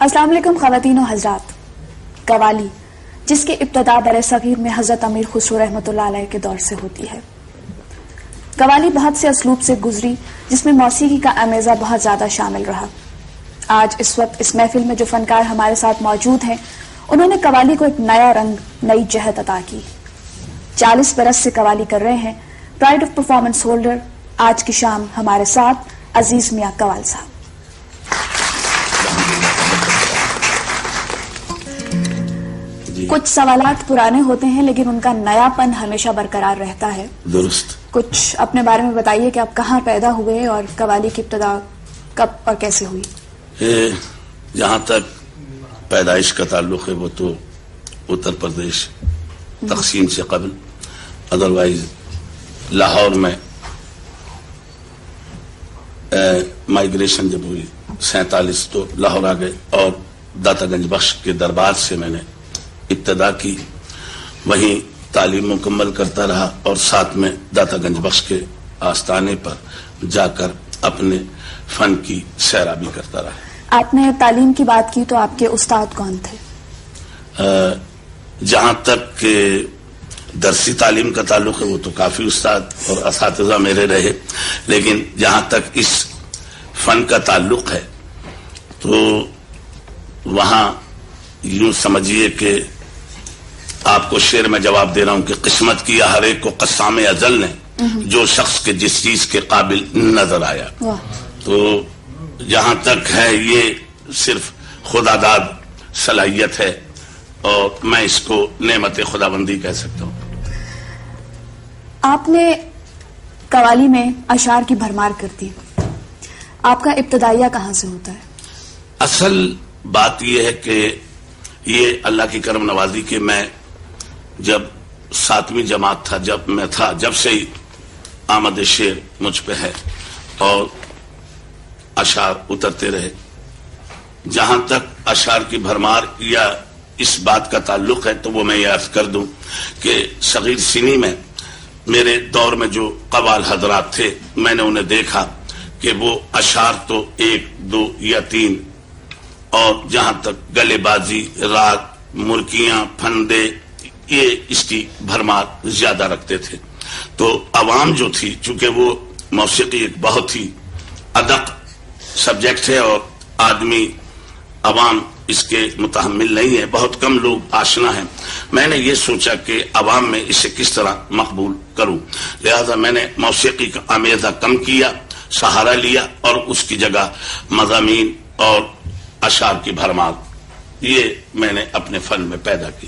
السلام علیکم خواتین و حضرات. قوالی جس کی ابتدا بر صغیر میں حضرت امیر خسرو رحمۃ اللہ علیہ کے دور سے ہوتی ہے. قوالی بہت سے اسلوب سے گزری جس میں موسیقی کا امیزہ بہت زیادہ شامل رہا. آج اس وقت اس محفل میں جو فنکار ہمارے ساتھ موجود ہیں انہوں نے قوالی کو ایک نیا رنگ، نئی جہت عطا کی. 40 برس سے قوالی کر رہے ہیں. پرائڈ آف پرفارمنس ہولڈر آج کی شام ہمارے ساتھ عزیز میاں قوال صاحب. کچھ سوالات پرانے ہوتے ہیں لیکن ان کا نیا پن ہمیشہ برقرار رہتا ہے. درست. کچھ اپنے بارے میں بتائیے کہ آپ کہاں پیدا ہوئے اور قوالی کی ابتدا کب اور کیسے ہوئی؟ جہاں تک پیدائش کا تعلق ہے وہ تو اتر پردیش تقسیم سے قبل، ادروائز لاہور میں مائیگریشن جب ہوئی 47 تو لاہور آ گئے اور داتا گنج بخش کے دربار سے میں نے ابتدا کی. وہیں تعلیم مکمل کرتا رہا اور ساتھ میں داتا گنج بخش کے آستانے پر جا کر اپنے فن کی سیرابی کرتا رہا. آپ نے تعلیم کی بات کی تو آپ کے استاد کون تھے؟ جہاں تک کہ درسی تعلیم کا تعلق ہے وہ تو کافی استاد اور اساتذہ میرے رہے، لیکن جہاں تک اس فن کا تعلق ہے تو وہاں یوں سمجھیے کہ آپ کو شعر میں جواب دے رہا ہوں کہ قسمت کیا ہر ایک کو قسام ازل نے، جو شخص کے جس چیز کے قابل نظر آیا. تو جہاں تک ہے یہ صرف خدا داد صلاحیت ہے اور میں اس کو نعمت خداوندی کہہ سکتا ہوں. آپ نے قوالی میں اشعار کی بھرمار کر دی. آپ کا ابتدائیہ کہاں سے ہوتا ہے؟ اصل بات یہ ہے کہ یہ اللہ کی کرم نوازی کہ میں جب 7ویں جماعت تھا جب سے ہی آمد شعر مجھ پہ ہے اور اشعار اترتے رہے. جہاں تک اشعار کی بھرمار یا اس بات کا تعلق ہے تو وہ میں یہ عرض کر دوں کہ صغیر سنی میں میرے دور میں جو قوال حضرات تھے میں نے انہیں دیکھا کہ وہ اشعار تو 1 2 یا 3 اور جہاں تک گلے بازی، راگ، مرکیاں، پھندے، یہ اس کی بھرمار زیادہ رکھتے تھے. تو عوام جو تھی چونکہ وہ موسیقی ایک بہت ہی ادق سبجیکٹ ہے اور آدمی عوام اس کے متحمل نہیں ہے، بہت کم لوگ آشنا ہیں. میں نے یہ سوچا کہ عوام میں اسے کس طرح مقبول کروں، لہذا میں نے موسیقی کا امیزہ کم کیا، سہارا لیا اور اس کی جگہ مضامین اور اشعار کی بھرمار یہ میں نے اپنے فن میں پیدا کی.